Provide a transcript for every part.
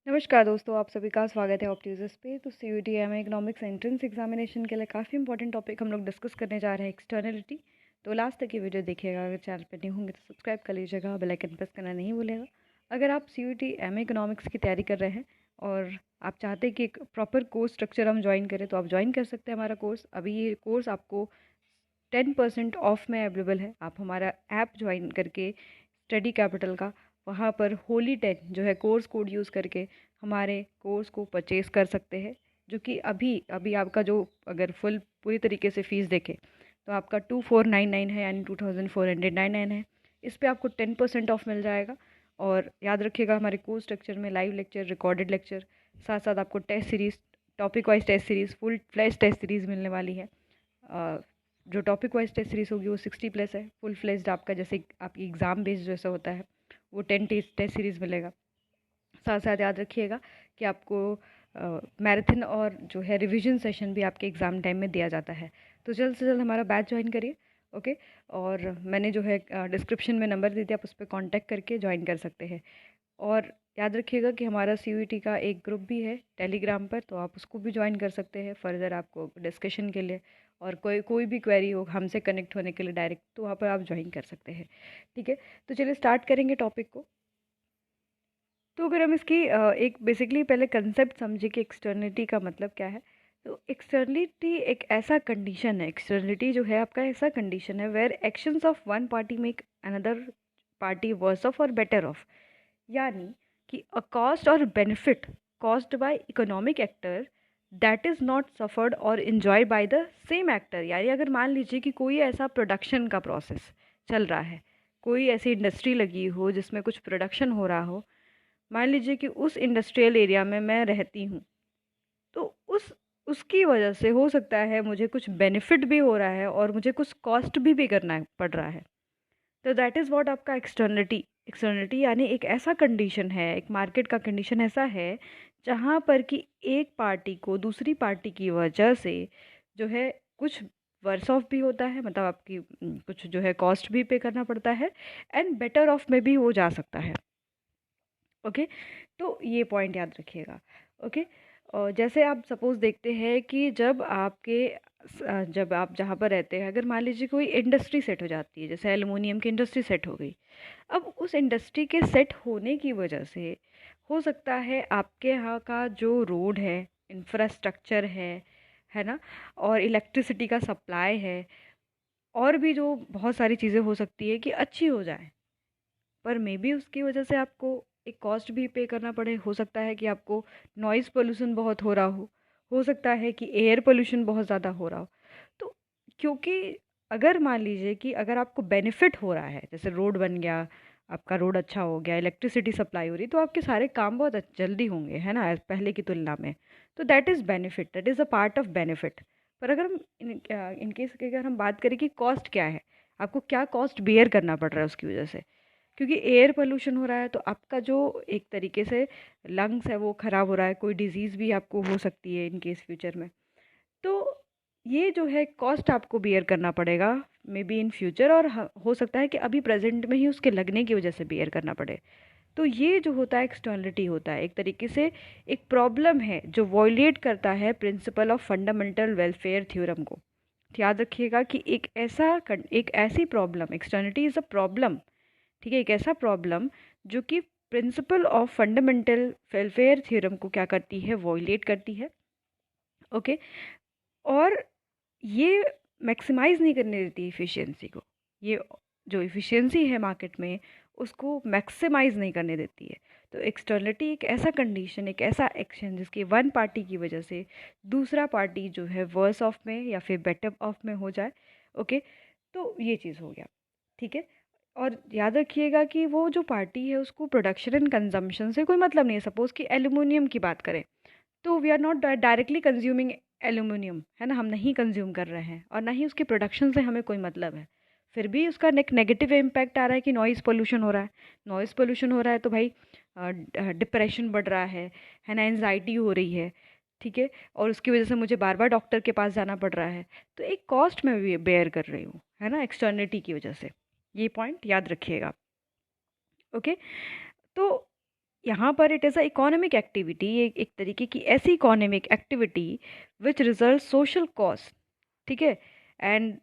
नमस्कार दोस्तों, आप सभी का स्वागत है ऑप्टिक्स पे। तो CUET में इकोनॉमिक्स एंट्रेंस एग्जामिनेशन के लिए काफ़ी इंपॉर्टेंट टॉपिक हम लोग डिस्कस करने जा रहे हैं, एक्सटर्नलिटी। तो लास्ट तक ये वीडियो देखिएगा। अगर चैनल पे नहीं होंगे तो सब्सक्राइब कर लीजिएगा, बेल आइकन प्रेस करना नहीं भूलेगा। अगर आप CUET इकोनॉमिक्स की तैयारी कर रहे हैं और आप चाहते हैं कि एक प्रॉपर कोर्स स्ट्रक्चर हम ज्वाइन करें, तो आप ज्वाइन कर सकते हैं हमारा कोर्स। अभी ये कोर्स आपको 10% ऑफ में अवेलेबल है। आप हमारा ऐप ज्वाइन करके स्टडी कैपिटल का, वहाँ पर होली 10 जो है कोर्स कोड यूज़ करके हमारे कोर्स को परचेज़ कर सकते हैं। जो कि अभी अभी आपका जो अगर पूरी तरीके से फ़ीस देखें तो आपका 2499 है, यानी 2499 है। इस पे आपको 10% ऑफ मिल जाएगा। और याद रखिएगा, हमारे कोर्स स्ट्रक्चर में लाइव लेक्चर, रिकॉर्डेड लेक्चर, साथ साथ आपको test series, topic wise test series, full flash test series मिलने वाली है। जो टॉपिक वाइज टेस्ट सीरीज़ होगी वो 60+ है। फुल फ्लेज्ड आपका जैसे आपकी एग्ज़ाम बेस्ड जैसा होता है वो 10 टेस्ट सीरीज़ मिलेगा। साथ साथ याद रखिएगा कि आपको मैराथन और जो है रिवीजन सेशन भी आपके एग्ज़ाम टाइम में दिया जाता है। तो जल्द से जल्द हमारा बैच ज्वाइन करिए। ओके। और मैंने जो है डिस्क्रिप्शन में नंबर दे दिया, आप उस पर कॉन्टैक्ट करके ज्वाइन कर सकते हैं। और याद रखिएगा कि हमारा CUET का एक ग्रुप भी है टेलीग्राम पर, तो आप उसको भी ज्वाइन कर सकते हैं फर्दर आपको डिस्कशन के लिए। और कोई भी क्वेरी हो हमसे कनेक्ट होने के लिए डायरेक्ट, तो वहाँ पर आप ज्वाइन कर सकते हैं। ठीक है, तो चलिए स्टार्ट करेंगे टॉपिक को। तो अगर हम इसकी एक बेसिकली पहले कंसेप्ट समझे कि एक्सटर्निटी का मतलब क्या है। तो एक्सटर्निटी एक ऐसा कंडीशन है, एक्सटर्निटी जो है आपका ऐसा कंडीशन है where actions of one party make another party worse off or better off. यानी कि a cost or benefit caused by economic actor that is not suffered or enjoyed by the same actor. यानी अगर मान लीजिए कि कोई ऐसा production का प्रोसेस चल रहा है, कोई ऐसी इंडस्ट्री लगी हो जिसमें कुछ प्रोडक्शन हो रहा हो। मान लीजिए कि उस इंडस्ट्रियल एरिया में मैं रहती हूँ, तो उसकी वजह से हो सकता है मुझे कुछ बेनिफिट भी हो रहा है और मुझे कुछ कॉस्ट भी करना पड़ रहा है। तो दैट इज़ व्हाट आपका एक्सटर्निटी। एक्सटर्निटी यानी एक ऐसा कंडीशन है, एक मार्केट का कंडीशन ऐसा है जहाँ पर कि एक पार्टी को दूसरी पार्टी की वजह से जो है कुछ वर्स ऑफ भी होता है, मतलब आपकी कुछ जो है कॉस्ट भी पे करना पड़ता है, एंड बेटर ऑफ में भी हो जा सकता है। ओके। तो ये पॉइंट याद रखिएगा। ओके। और जैसे आप सपोज़ देखते हैं कि जब आप जहाँ पर रहते हैं, अगर मान लीजिए कोई इंडस्ट्री सेट हो जाती है, जैसे एल्युमिनियम की इंडस्ट्री सेट हो गई। अब उस इंडस्ट्री के सेट होने की वजह से हो सकता है आपके यहाँ का जो रोड है, इंफ्रास्ट्रक्चर है ना, और इलेक्ट्रिसिटी का सप्लाई है, और भी जो बहुत सारी चीज़ें हो सकती है कि अच्छी हो जाए। पर मे बी उसकी वजह से आपको एक कॉस्ट भी पे करना पड़े। हो सकता है कि आपको नॉइज़ पोल्यूशन बहुत हो रहा हो सकता है कि एयर पोल्यूशन बहुत ज़्यादा हो रहा हो। तो क्योंकि अगर मान लीजिए कि अगर आपको बेनिफिट हो रहा है, जैसे रोड बन गया, आपका रोड अच्छा हो गया, इलेक्ट्रिसिटी सप्लाई हो रही, तो आपके सारे काम बहुत जल्दी होंगे, है ना, पहले की तुलना में। तो that is benefit, that is a part of benefit. पर अगर हम इन केस अगर हम बात करें कि कॉस्ट क्या है, आपको क्या कॉस्ट बेयर करना पड़ रहा है उसकी वजह से, क्योंकि एयर पोल्यूशन हो रहा है तो आपका जो एक तरीके से लंग्स है वो ख़राब हो रहा है, कोई डिजीज़ भी आपको हो सकती है इन केस फ्यूचर में। तो ये जो है कॉस्ट आपको बियर करना पड़ेगा मे बी इन फ्यूचर, और हो सकता है कि अभी प्रेजेंट में ही उसके लगने की वजह से बियर करना पड़े। तो ये जो होता है एक्सटर्नलिटी होता है, एक तरीके से एक प्रॉब्लम है जो वॉयलेट करता है principle of fundamental welfare theorem को। तो याद रखिएगा कि एक ऐसी प्रॉब्लम, एक्सटर्निटी इज़ अ प्रॉब्लम। ठीक है, एक ऐसा प्रॉब्लम जो कि principle of fundamental welfare theorem को क्या करती है, वॉयलेट करती है। ओके। और ये मैक्सिमाइज नहीं करने देती इफ़िशियंसी को। ये जो इफ़िशियंसी है मार्केट में उसको मैक्सिमाइज नहीं करने देती है। तो एक्सटर्नलिटी एक ऐसा कंडीशन, एक ऐसा एक्शन जिसकी वन पार्टी की वजह से दूसरा पार्टी जो है वर्स ऑफ में या फिर बेटर ऑफ में हो जाए। ओके। तो ये चीज़ हो गया। ठीक है। और याद रखिएगा कि वो जो पार्टी है उसको प्रोडक्शन एंड कंजम्पशन से कोई मतलब नहीं है। सपोज़ कि एल्युमिनियम की बात करें, तो we are not directly consuming aluminium, है ना, हम नहीं कंज्यूम कर रहे हैं और ना ही उसके प्रोडक्शन से हमें कोई मतलब है। फिर भी उसका एक नेगेटिव इम्पैक्ट आ रहा है कि नॉइज़ पोल्यूशन हो रहा है। नॉइज़ पोल्यूशन हो रहा है तो भाई डिप्रेशन बढ़ रहा है ना, एनजाइटी हो रही है। ठीक है। और उसकी वजह से मुझे बार बार डॉक्टर के पास जाना पड़ रहा है। तो एक कॉस्ट मैं भी बेयर कर रही हूँ, है ना, एक्सटर्निटी की वजह से। ये पॉइंट याद रखिएगा। ओके। तो यहाँ पर it is a economic activity, एक तरीके की ऐसी economic activity which result social cost, ठीक है, and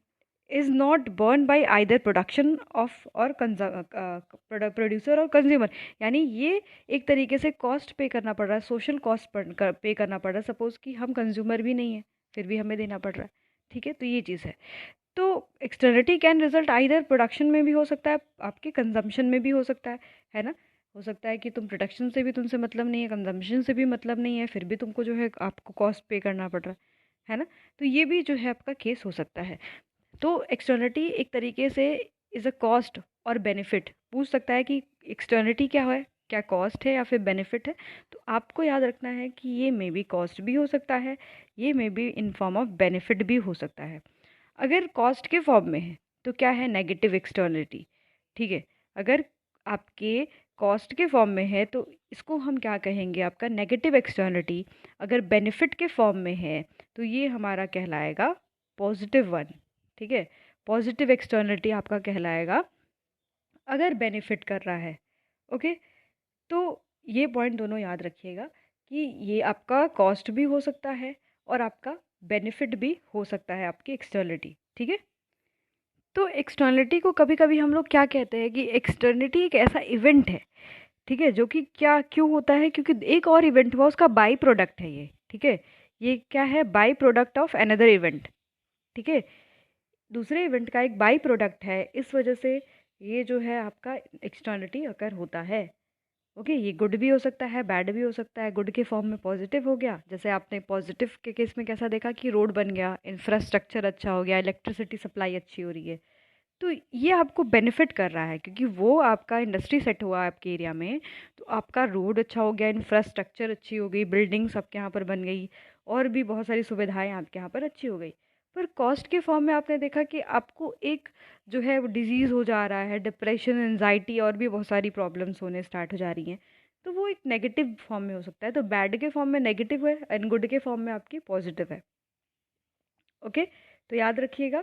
is not burn bye either production of और प्रोड्यूसर और कंज्यूमर। यानी ये एक तरीके से कॉस्ट पे करना पड़ रहा है, सोशल कॉस्ट पे करना पड़ रहा है। सपोज कि हम कंज्यूमर भी नहीं है, फिर भी हमें देना पड़ रहा है, ठीक है। तो ये चीज़ है। तो एक्सटर्निटी कैन रिजल्ट आइदर प्रोडक्शन में भी हो सकता है, आपके कंजम्पशन में भी हो सकता है ना। हो सकता है कि तुम प्रोडक्शन से भी तुमसे मतलब नहीं है, कंजम्पशन से भी मतलब नहीं है, फिर भी तुमको जो है आपको कॉस्ट पे करना पड़ रहा है ना। तो ये भी जो है आपका केस हो सकता है। तो एक्सटर्निटी एक तरीके से is a cost or benefit. पूछ सकता है कि एक्सटर्निटी क्या है, क्या कॉस्ट है या फिर बेनिफिट है। तो आपको याद रखना है कि ये मे बी कॉस्ट भी हो सकता है, ये may be in form of benefit भी हो सकता है। अगर कॉस्ट के फॉर्म में है तो क्या है, नेगेटिव एक्सटर्निटी, ठीक है। अगर आपके कॉस्ट के फॉर्म में है तो इसको हम क्या कहेंगे, आपका नेगेटिव एक्सटर्निटी। अगर बेनिफिट के फॉर्म में है तो ये हमारा कहलाएगा पॉजिटिव वन, ठीक है। पॉजिटिव एक्सटर्निटी आपका कहलाएगा अगर बेनिफिट कर रहा है। ओके, तो ये पॉइंट दोनों याद रखिएगा कि ये आपका कॉस्ट भी हो सकता है और आपका बेनिफिट भी हो सकता है, आपकी एक्सटर्निटी, ठीक है। तो एक्सटर्निटी को कभी कभी हम लोग क्या कहते हैं कि एक्सटर्निटी एक ऐसा इवेंट है, ठीक है, जो कि क्या क्यों होता है, क्योंकि एक और इवेंट हुआ उसका बाई प्रोडक्ट है ये, ठीक है। ये क्या है, by product of another event, ठीक है। दूसरे इवेंट का एक बाई प्रोडक्ट है, इस वजह से ये जो है आपका एक्सटर्निटी अकर होता है। ओके, ये गुड भी हो सकता है, बैड भी हो सकता है। गुड के फॉर्म में पॉजिटिव हो गया, जैसे आपने पॉजिटिव के केस में कैसा देखा कि रोड बन गया, इंफ्रास्ट्रक्चर अच्छा हो गया, इलेक्ट्रिसिटी सप्लाई अच्छी हो रही है। तो ये आपको बेनिफिट कर रहा है क्योंकि वो आपका इंडस्ट्री सेट हुआ है आपके एरिया में, तो आपका रोड अच्छा हो गया, इंफ्रास्ट्रक्चर अच्छी हो गई, बिल्डिंग्स आपके यहाँ पर बन गई, और भी बहुत सारी सुविधाएं आपके यहाँ पर अच्छी हो गई। पर कॉस्ट के फॉर्म में आपने देखा कि आपको एक जो है वो डिजीज़ हो जा रहा है, डिप्रेशन, एनजाइटी और भी बहुत सारी प्रॉब्लम्स होने स्टार्ट हो जा रही हैं। तो वो एक नेगेटिव फॉर्म में हो सकता है। तो बैड के फॉर्म में नेगेटिव है एंड गुड के फॉर्म में आपकी पॉजिटिव है। ओके, तो याद रखिएगा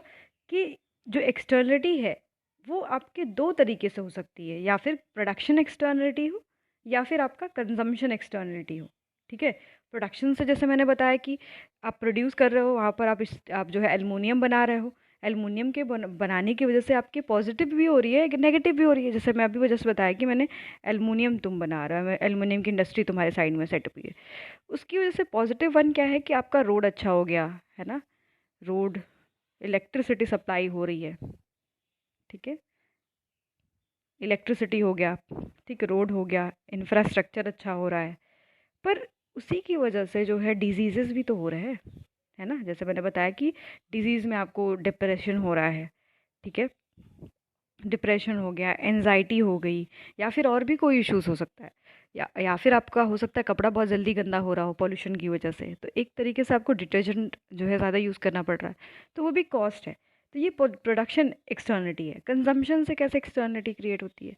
कि जो एक्सटर्निटी है वो आपके दो तरीके से हो सकती है, या फिर प्रोडक्शन एक्सटर्निटी हो या फिर आपका कंजम्पशन एक्सटर्निटी हो, ठीक है। प्रोडक्शन से जैसे मैंने बताया कि आप प्रोड्यूस कर रहे हो, वहाँ पर आप जो है एलुमिनियम बना रहे हो, एलुमिनियम के बनाने की वजह से आपकी पॉजिटिव भी हो रही है, नेगेटिव भी हो रही है। जैसे मैं अभी वजह से बताया कि मैंने एलुमिनियम तुम बना रहा है, एलुमिनियम की इंडस्ट्री तुम्हारे साइड में सेट हुई है, उसकी वजह से पॉजिटिव वन क्या है कि आपका रोड अच्छा हो गया है ना। रोड, इलेक्ट्रिसिटी सप्लाई हो रही है, ठीक है, इलेक्ट्रिसिटी हो गया, ठीक है, रोड हो गया, इंफ्रास्ट्रक्चर अच्छा हो रहा है। पर उसी की वजह से जो है डिजीजेस भी तो हो रहे हैं, है ना। जैसे मैंने बताया कि डिजीज़ में आपको डिप्रेशन हो रहा है, ठीक है, डिप्रेशन हो गया, एनजाइटी हो गई, या फिर और भी कोई इश्यूज हो सकता है, या फिर आपका हो सकता है कपड़ा बहुत जल्दी गंदा हो रहा हो पॉल्यूशन की वजह से, तो एक तरीके से आपको डिटर्जेंट जो है ज़्यादा यूज़ करना पड़ रहा है, तो वो भी कॉस्ट है। तो ये प्रोडक्शन एक्सटर्निटी है। कंजम्पशन से कैसे एक्सटर्निटी क्रिएट होती है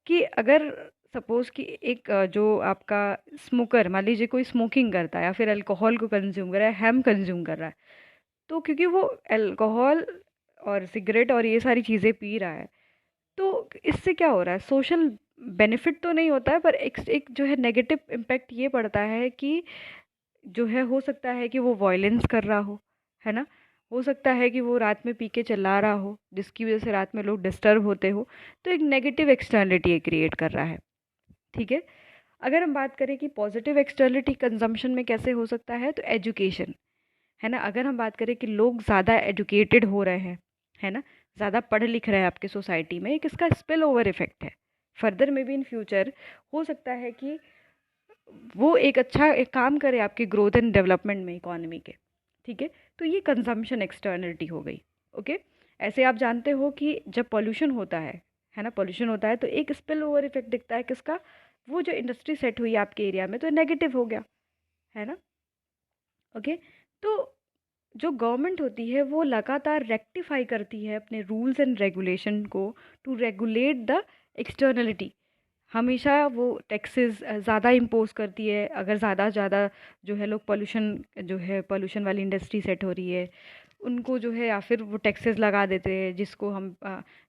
कि अगर सपोज़ कि एक जो आपका स्मोकर, मान लीजिए कोई स्मोकिंग करता है या फिर अल्कोहल को कंज्यूम कर रहा है, हैम कंज्यूम कर रहा है, तो क्योंकि वो अल्कोहल और सिगरेट और ये सारी चीज़ें पी रहा है, तो इससे क्या हो रहा है, सोशल बेनिफिट तो नहीं होता है, पर एक जो है नेगेटिव इम्पैक्ट ये पड़ता है कि जो है हो सकता है कि वो वॉयलेंस कर रहा है ना। हो सकता है कि वो रात में पी के चला रहा हो, जिसकी वजह से रात में लोग डिस्टर्ब होते हो, तो एक नेगेटिव एक्सटर्निटी ये क्रिएट कर रहा है, ठीक है। अगर हम बात करें कि पॉजिटिव एक्सटर्निटी कंजम्पशन में कैसे हो सकता है, तो एजुकेशन, है ना। अगर हम बात करें कि लोग ज़्यादा एजुकेटेड हो रहे हैं, है ना, ज़्यादा पढ़ लिख रहे हैं आपकी सोसाइटी में, एक इसका स्पिल ओवर इफेक्ट है। फर्दर में भी इन फ्यूचर हो सकता है कि वो एक काम करे आपके ग्रोथ एंड डेवलपमेंट में, इकोनॉमी के, ठीक है। तो ये कंजम्पशन एक्सटर्निटी हो गई। ओके, ऐसे आप जानते हो कि जब पॉल्यूशन होता है ना, पॉल्यूशन होता है तो एक स्पिल ओवर इफेक्ट दिखता है किसका, वो जो इंडस्ट्री सेट हुई है आपके एरिया में, तो नेगेटिव हो गया, है ना। ओके, तो जो गवर्नमेंट होती है वो लगातार रेक्टिफाई करती है अपने रूल्स एंड रेगुलेशन को टू रेगुलेट द एक्सटर्नलिटी। हमेशा वो टैक्सेस ज़्यादा इम्पोज करती है, अगर ज़्यादा जो है लोग पोल्यूशन जो है पोल्यूशन वाली इंडस्ट्री सेट हो रही है, उनको जो है या फिर वो टैक्सेस लगा देते हैं, जिसको हम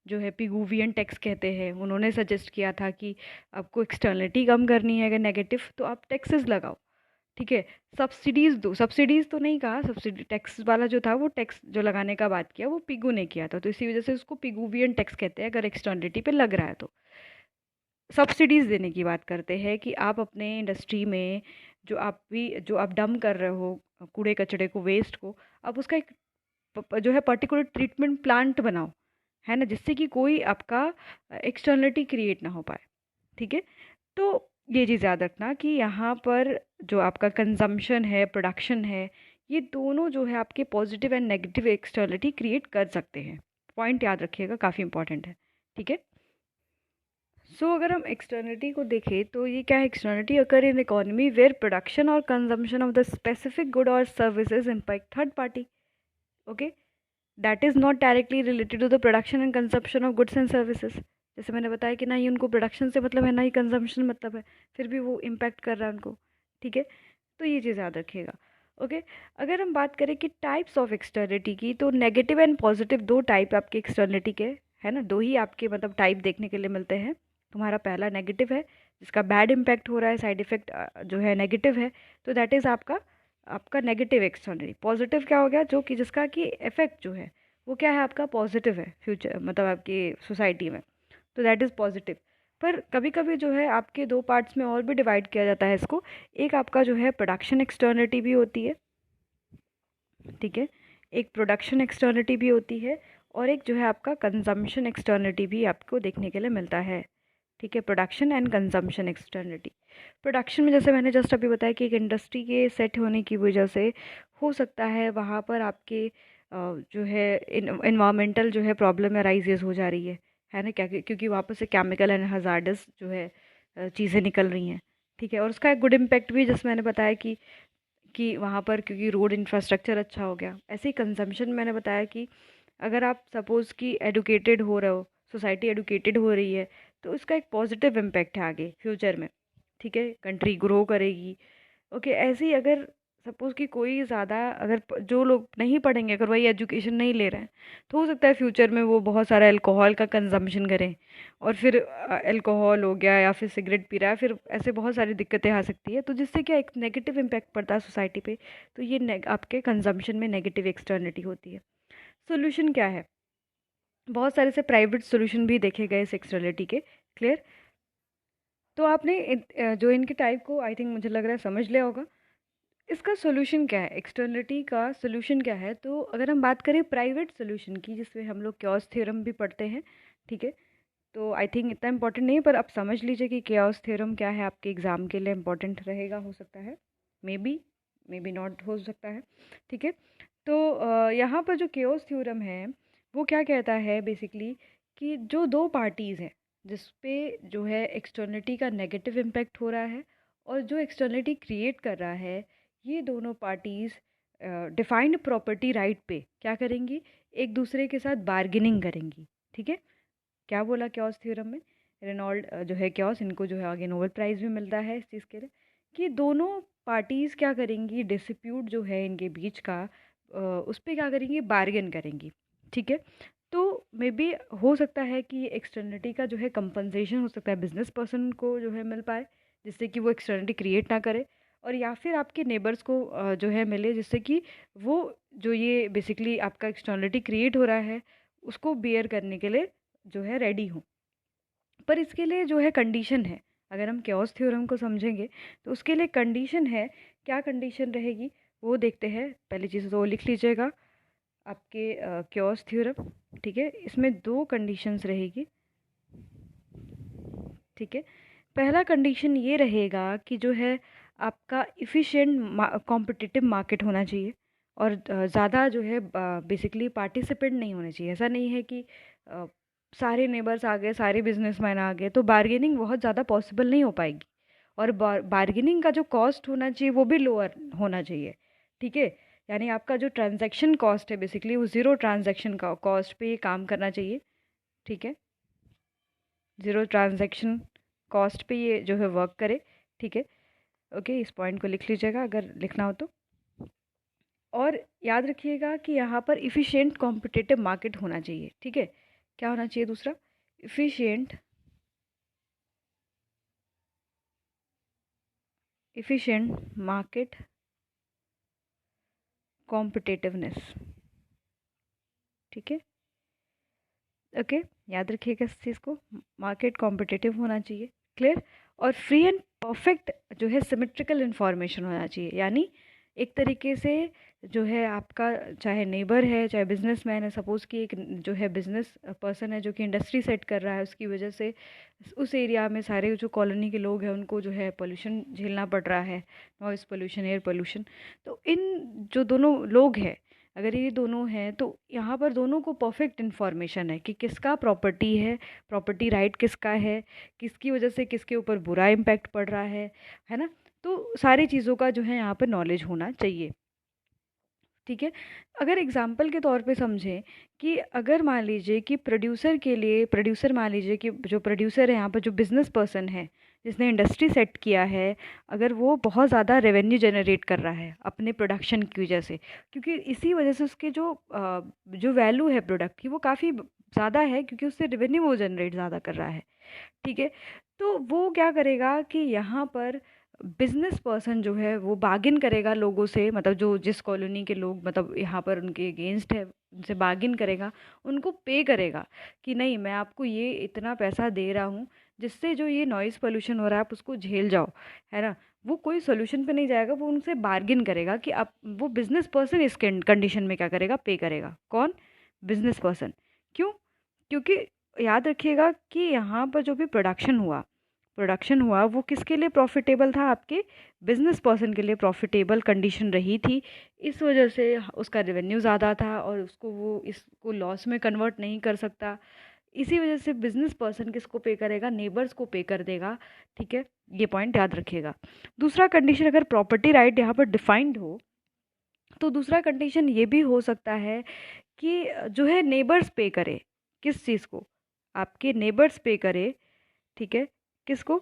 जो है पिगुवियन टैक्स कहते हैं। उन्होंने सजेस्ट किया था कि आपको एक्सटर्नलिटी कम करनी है अगर नेगेटिव, तो आप टैक्सेस लगाओ, ठीक है। सब्सिडीज़ दो, सब्सिडीज़ तो नहीं कहा, सब्सिडी टैक्स वाला जो था वो टैक्स जो लगाने का बात किया वो पिगू ने किया था, तो इसी वजह से उसको पिगुवियन टैक्स कहते हैं अगर एक्सटर्नलिटी पे लग रहा है तो। सब्सिडीज़ देने की बात करते हैं कि आप अपने इंडस्ट्री में जो आप डंप कर रहे हो कूड़े कचड़े को, वेस्ट को, आप उसका एक जो है पर्टिकुलर ट्रीटमेंट प्लांट बनाओ, है ना, जिससे कि कोई आपका एक्सटर्नलिटी क्रिएट ना हो पाए, ठीक है। तो ये चीज़ याद रखना कि यहाँ पर जो आपका कंजम्पशन है, प्रोडक्शन है, ये दोनों जो है आपके positive and negative externality create कर सकते हैं। पॉइंट याद रखिएगा, काफ़ी इंपॉर्टेंट है, ठीक है। अगर हम एक्सटर्निटी को देखें तो ये क्या है, externality occur in economy where production or consumption of the specific good or services impact third party, okay, that is not directly related to the production and consumption of goods and services. जैसे मैंने बताया कि ना ही उनको production से मतलब है ना ही कंजम्पशन मतलब है, फिर भी वो इम्पैक्ट कर रहा है उनको, ठीक है। तो ये चीज़ याद रखिएगा, ओके। अगर हम बात करें कि टाइप्स ऑफ एक्सटर्निटी की, तो नेगेटिव एंड पॉजिटिव दो टाइप आपके एक्सटर्निटी के, है ना, दो ही आपके मतलब टाइप देखने के लिए मिलते हैं। तुम्हारा पहला नेगेटिव है जिसका बैड इम्पैक्ट हो रहा है, साइड इफ़ेक्ट जो है नेगेटिव है, तो दैट इज़ आपका आपका नेगेटिव एक्सटर्नली। पॉजिटिव क्या हो गया, जो कि जिसका कि इफेक्ट जो है वो क्या है आपका पॉजिटिव है फ्यूचर मतलब आपकी सोसाइटी में, तो दैट इज़ पॉजिटिव। पर कभी कभी जो है आपके दो पार्ट्स में और भी डिवाइड किया जाता है इसको। एक आपका जो है प्रोडक्शन एक्सटर्निटी भी होती है, ठीक है, एक प्रोडक्शन एक्सटर्निटी भी होती है, और एक जो है आपका कंजम्पशन एक्सटर्निटी भी आपको देखने के लिए मिलता है, ठीक है। Production and consumption externality. Production में जैसे मैंने जस्ट अभी बताया कि एक इंडस्ट्री के सेट होने की वजह से हो सकता है वहाँ पर आपके जो है इन्वामेंटल जो है प्रॉब्लम अराइजेज हो जा रही है ना, क्या, क्योंकि वहाँ पर से केमिकल एंड हजार्डस जो है चीज़ें निकल रही हैं, ठीक है। और उसका एक गुड इम्पैक्ट भी जैसे मैंने बताया कि वहाँ पर क्योंकि रोड इंफ्रास्ट्रक्चर अच्छा हो गया। ऐसे ही कंजम्पशन मैंने बताया कि अगर आप सपोज़ कि एडुकेटेड हो रहे हो, सोसाइटी एडुकेटेड हो रही है, तो उसका एक पॉजिटिव इम्पैक्ट है आगे फ्यूचर में, ठीक है, कंट्री ग्रो करेगी, ओके। ऐसे ही अगर सपोज़ कि कोई ज़्यादा अगर जो लोग नहीं पढ़ेंगे, अगर वही एजुकेशन नहीं ले रहे हैं, तो हो सकता है फ्यूचर में वो बहुत सारा अल्कोहल का कंजम्पशन करें, और फिर अल्कोहल हो गया या फिर सिगरेट पी रहा है, फिर ऐसे बहुत सारी दिक्कतें आ सकती है, तो जिससे क्या एक नेगेटिव इम्पैक्ट पड़ता है सोसाइटी पे। तो ये आपके कंजम्पशन में नेगेटिव एक्सटर्निटी होती है। सोल्यूशन क्या है, बहुत सारे से प्राइवेट सोल्यूशन भी देखे गए इस एक्सटर्निटी के, क्लियर। तो आपने जो इनके टाइप को आई थिंक मुझे लग रहा है समझ लिया होगा। इसका सोल्यूशन क्या है, एक्सटर्निटी का सोल्यूशन क्या है, तो अगर हम बात करें प्राइवेट सोल्यूशन की, जिसमें हम लोग क्योस थ्योरम भी पढ़ते हैं, ठीक है, तो आई थिंक इतना इंपॉर्टेंट नहीं है, पर आप समझ लीजिए कि क्योस थ्योरम क्या है, आपके एग्ज़ाम के लिए इंपॉर्टेंट रहेगा, हो सकता है, मे बी नॉट हो सकता है, ठीक है। तो यहाँ पर जो क्योस थ्योरम है वो क्या कहता है बेसिकली, कि जो दो पार्टीज़ हैं जिस पे जो है एक्सटर्निटी का नेगेटिव इम्पैक्ट हो रहा है और जो एक्सटर्निटी क्रिएट कर रहा है, ये दोनों पार्टीज़ डिफाइंड प्रॉपर्टी राइट पे क्या करेंगी, एक दूसरे के साथ बार्गेनिंग करेंगी, ठीक है। क्या बोला क्योस थ्योरम में, रेनॉल्ड जो है क्योस, इनको जो है आगे नोबेल प्राइज़ भी मिलता है इस चीज़ के लिए, कि दोनों पार्टीज़ क्या करेंगी, डिस्प्यूट जो है इनके बीच का उस पर क्या करेंगी, बार्गेन करेंगी, ठीक है। तो मे बी हो सकता है कि एक्सटर्निटी का जो है कंपनसेशन हो सकता है बिजनेस पर्सन को जो है मिल पाए, जिससे कि वो एक्सटर्निटी क्रिएट ना करे, और या फिर आपके नेबर्स को जो है मिले, जिससे कि वो जो ये बेसिकली आपका एक्सटर्निटी क्रिएट हो रहा है उसको बियर करने के लिए जो है रेडी हो। पर इसके लिए जो है कंडीशन है, अगर हम क्योस थ्योरम को समझेंगे तो उसके लिए कंडीशन है। क्या कंडीशन रहेगी वो देखते हैं, पहली चीज़ तो वो लिख लीजिएगा आपके क्योस थ्योरम, ठीक है। इसमें दो कंडीशंस रहेगी, ठीक है। पहला कंडीशन ये रहेगा कि जो है आपका इफ़िशिएंट कॉम्पिटिटिव मार्केट होना चाहिए, और ज़्यादा जो है बेसिकली पार्टिसिपेंट नहीं होने चाहिए। ऐसा नहीं है कि अ, सारे नेबर्स आ गए, सारे बिजनेसमैन आ गए, तो बार्गेनिंग बहुत ज़्यादा पॉसिबल नहीं हो पाएगी, और बार्गेनिंग का जो कॉस्ट होना चाहिए वो भी लोअर होना चाहिए, ठीक है। यानी आपका जो ट्रांजैक्शन कॉस्ट है बेसिकली वो ज़ीरो ट्रांजैक्शन का कॉस्ट पे ये काम करना चाहिए, ठीक है, ज़ीरो ट्रांजैक्शन कॉस्ट पे ये जो है वर्क करे, ठीक है, ओके। इस पॉइंट को लिख लीजिएगा अगर लिखना हो तो। और याद रखिएगा कि यहाँ पर इफ़िशिएंट कॉम्पिटिटिव मार्केट होना चाहिए, ठीक है। क्या होना चाहिए दूसरा? इफ़िशिएंट मार्केट कॉम्पिटिटिवनेस, ठीक है, ओके। याद रखिएगा इस चीज़ को, मार्केट कॉम्पिटिटिव होना चाहिए, क्लियर। और फ्री एंड परफेक्ट जो है सिमेट्रिकल इन्फॉर्मेशन होना चाहिए, यानी एक तरीके से जो है आपका चाहे नेबर है चाहे बिजनेसमैन है, सपोज़ कि एक जो है बिजनेस पर्सन है जो कि इंडस्ट्री सेट कर रहा है, उसकी वजह से उस एरिया में सारे जो कॉलोनी के लोग हैं उनको जो है पोल्यूशन झेलना पड़ रहा है, नॉइज़ पोल्यूशन, एयर पोल्यूशन। तो इन जो दोनों लोग हैं, अगर ये दोनों हैं तो यहाँ पर दोनों को परफेक्ट इन्फॉर्मेशन है कि किसका प्रॉपर्टी है, प्रॉपर्टी राइट किसका है, किसकी वजह से किसके ऊपर बुरा इम्पैक्ट पड़ रहा है ना। तो सारी चीज़ों का जो है यहाँ पर नॉलेज होना चाहिए, ठीक है। अगर एग्जाम्पल के तौर पे समझें कि अगर मान लीजिए कि प्रोड्यूसर के लिए, प्रोड्यूसर मान लीजिए कि जो प्रोड्यूसर है यहाँ पर, जो बिजनेस पर्सन है जिसने इंडस्ट्री सेट किया है, अगर वो बहुत ज़्यादा रेवेन्यू जनरेट कर रहा है अपने प्रोडक्शन की वजह से, क्योंकि इसी वजह से उसके जो वैल्यू है प्रोडक्ट की वो काफ़ी ज़्यादा है, क्योंकि उससे रेवेन्यू वो जनरेट ज़्यादा कर रहा है, ठीक है। तो वो क्या करेगा कि यहाँ पर बिजनेस पर्सन जो है वो बार्गिन करेगा लोगों से, मतलब जो जिस कॉलोनी के लोग मतलब यहाँ पर उनके अगेंस्ट है, उनसे बार्गिन करेगा, उनको पे करेगा कि नहीं मैं आपको ये इतना पैसा दे रहा हूँ जिससे जो ये नॉइज़ पोल्यूशन हो रहा है आप उसको झेल जाओ, है ना। वो कोई सोल्यूशन पे नहीं जाएगा, वो उनसे बार्गिन करेगा कि आप, वो बिजनेस पर्सन इस कंडीशन में क्या करेगा, पे करेगा। कौन? Business person. क्यों? क्योंकि याद रखिएगा कि यहाँ पर जो भी प्रोडक्शन हुआ वो किसके लिए प्रॉफिटेबल था? आपके बिजनेस पर्सन के लिए प्रॉफिटेबल कंडीशन रही थी, इस वजह से उसका रेवेन्यू ज़्यादा था और उसको वो इसको लॉस में कन्वर्ट नहीं कर सकता। इसी वजह से बिजनेस पर्सन किसको पे करेगा? नेबर्स को पे कर देगा, ठीक है। ये पॉइंट याद रखिएगा। दूसरा कंडीशन, अगर प्रॉपर्टी राइट यहाँ पर डिफाइंड हो तो दूसरा कंडीशन ये भी हो सकता है कि जो है नेबर्स पे करे। किस चीज़ को? आपके नेबर्स पे करे, ठीक है। किसको?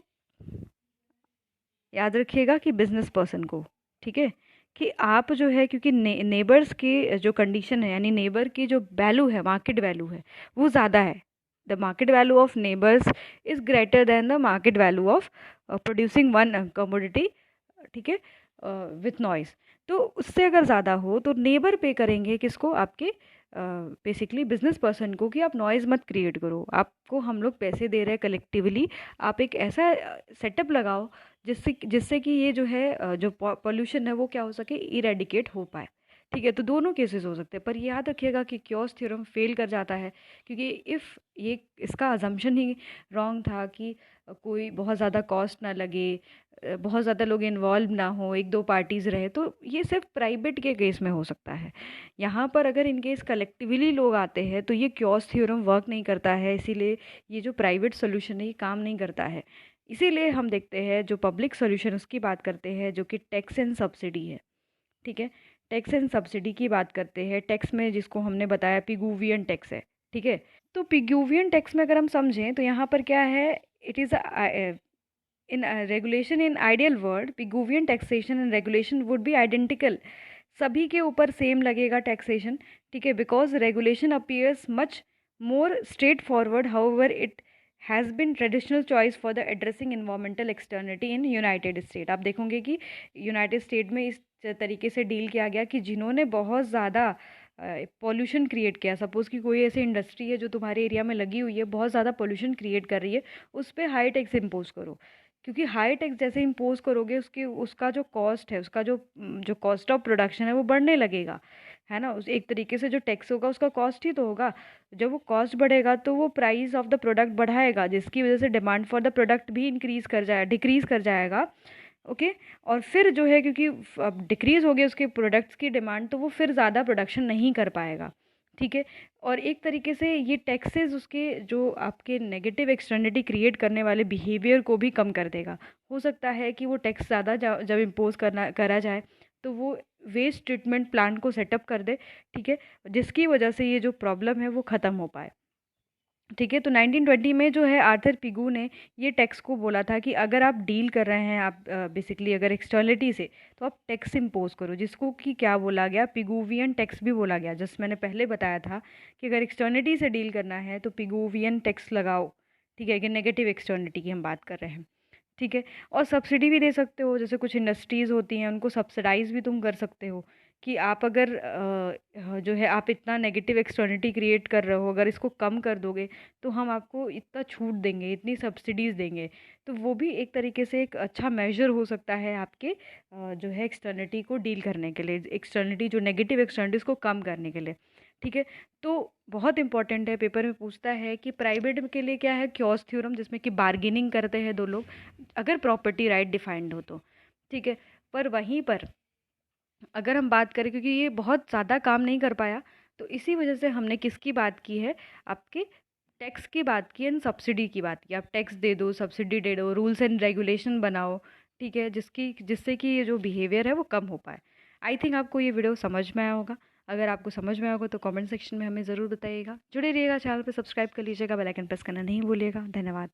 याद रखिएगा कि बिजनेस पर्सन को, ठीक है। कि आप जो है, क्योंकि नेबर्स की जो कंडीशन है, यानी नेबर की जो वैल्यू है, मार्केट वैल्यू है, वो ज़्यादा है। The market value of neighbours is greater than the market value of producing one commodity, ठीक है, विथ नॉइस। तो उससे अगर ज़्यादा हो तो नेबर पे करेंगे किसको? आपके बेसिकली बिजनेस पर्सन को, कि आप नॉइज़ मत क्रिएट करो, आपको हम लोग पैसे दे रहे हैं कलेक्टिवली, आप एक ऐसा सेटअप लगाओ जिससे जिससे कि ये जो है जो पॉल्यूशन है वो क्या हो सके, इरेडिकेट हो पाए, ठीक है। तो दोनों केसेस हो सकते हैं, पर ये याद रखिएगा कि क्योस थ्योरम फेल कर जाता है, क्योंकि इफ़ ये इसका अजम्पशन ही रॉन्ग था कि कोई बहुत ज़्यादा कॉस्ट ना लगे, बहुत ज़्यादा लोग इन्वॉल्व ना हो, एक दो पार्टीज़ रहे, तो ये सिर्फ प्राइवेट के केस में हो सकता है। यहाँ पर अगर इन केस कलेक्टिवली लोग आते हैं तो ये क्योस थ्योरम वर्क नहीं करता है, इसीलिए ये जो प्राइवेट सोल्यूशन है ये काम नहीं करता है। इसीलिए हम देखते हैं जो पब्लिक सोल्यूशन उसकी बात करते हैं, जो कि टैक्स एंड सब्सिडी है, ठीक है। टैक्स एंड सब्सिडी की बात करते हैं, टैक्स में जिसको हमने बताया पिगुवियन टैक्स है, ठीक है। तो पिगुवियन टैक्स में अगर हम समझें तो यहाँ पर क्या है, it is in regulation in ideal world Pigouvian taxation and regulation would be identical, सभी के ऊपर सेम लगेगा टैक्सेशन, ठीक है। Because regulation appears much more straight forward, however it has been traditional choice for the addressing environmental externality in United State. आप देखोगे कि United state में इस तरीके से डील किया गया कि जिन्होंने बहुत ज़्यादा पॉल्यूशन क्रिएट किया, सपोज़ कि कोई ऐसी इंडस्ट्री है जो तुम्हारे एरिया में लगी हुई है, बहुत ज़्यादा पॉल्यूशन क्रिएट कर रही है, उस पर हाई टैक्स इम्पोज करो, क्योंकि हाई टैक्स जैसे इम्पोज करोगे उसकी उसका जो कॉस्ट है, उसका जो कॉस्ट ऑफ प्रोडक्शन है वो बढ़ने लगेगा, है ना। उस एक तरीके से जो टैक्स होगा उसका कॉस्ट ही तो होगा। जब वो कॉस्ट बढ़ेगा तो वो प्राइस ऑफ द प्रोडक्ट बढ़ाएगा, जिसकी वजह से डिमांड फॉर द प्रोडक्ट भी डिक्रीज़ कर जाएगा, ओके। और फिर जो है, क्योंकि अब डिक्रीज़ हो गई उसके प्रोडक्ट्स की डिमांड, तो वो फिर ज़्यादा प्रोडक्शन नहीं कर पाएगा, ठीक है। और एक तरीके से ये टैक्सेस उसके जो आपके नेगेटिव एक्सटर्निटी क्रिएट करने वाले बिहेवियर को भी कम कर देगा। हो सकता है कि वो टैक्स ज़्यादा जब इम्पोज करा जाए तो वो वेस्ट ट्रीटमेंट प्लांट को सेटअप कर दे, ठीक है, जिसकी वजह से ये जो प्रॉब्लम है वो ख़त्म हो पाए। ठीक है। तो 1920 में जो है आर्थर पिगू ने ये टैक्स को बोला था कि अगर आप डील कर रहे हैं, आप बेसिकली अगर एक्सटर्नलिटी से, तो आप टैक्स इम्पोज करो, जिसको कि क्या बोला गया, पिगूवियन टैक्स भी बोला गया। जैसे मैंने पहले बताया था कि अगर एक्सटर्नलिटी से डील करना है तो पिगूवियन टैक्स लगाओ। ठीक है, कि नेगेटिव एक्सटर्नलिटी की हम बात कर रहे हैं। ठीक है। और सब्सिडी भी दे सकते हो, जैसे कुछ इंडस्ट्रीज़ होती हैं उनको सब्सिडाइज़ भी तुम कर सकते हो कि आप अगर जो है आप इतना नेगेटिव एक्सटर्निटी क्रिएट कर रहे हो, अगर इसको कम कर दोगे तो हम आपको इतना छूट देंगे, इतनी सब्सिडीज़ देंगे। तो वो भी एक तरीके से एक अच्छा मेजर हो सकता है आपके जो है एक्सटर्निटी को डील करने के लिए, एक्सटर्निटी जो नेगेटिव एक्सटर्निटीज़ को कम करने के लिए। ठीक है। तो बहुत इंपॉर्टेंट है, पेपर में पूछता है कि प्राइवेट के लिए क्या है, क्योस थ्योरम, जिसमें कि बार्गेनिंग करते हैं दो लोग, अगर प्रॉपर्टी राइट डिफाइंड हो तो। ठीक है। पर वहीं पर अगर हम बात करें, क्योंकि ये बहुत ज़्यादा काम नहीं कर पाया, तो इसी वजह से हमने किसकी बात की है, आपके टैक्स की बात की एंड सब्सिडी की बात की। आप टैक्स दे दो, सब्सिडी दे दो, रूल्स एंड रेगुलेशन बनाओ। ठीक है, जिससे कि ये जो बिहेवियर है वो कम हो पाए। आई थिंक आपको ये वीडियो समझ में आया होगा। अगर आपको समझ में आया होगा तो कमेंट सेक्शन में हमें ज़रूर बताइएगा। जुड़े रहिएगा, चैनल पर सब्सक्राइब कर लीजिएगा, बेल आइकन प्रेस करना नहीं भूलिएगा। धन्यवाद।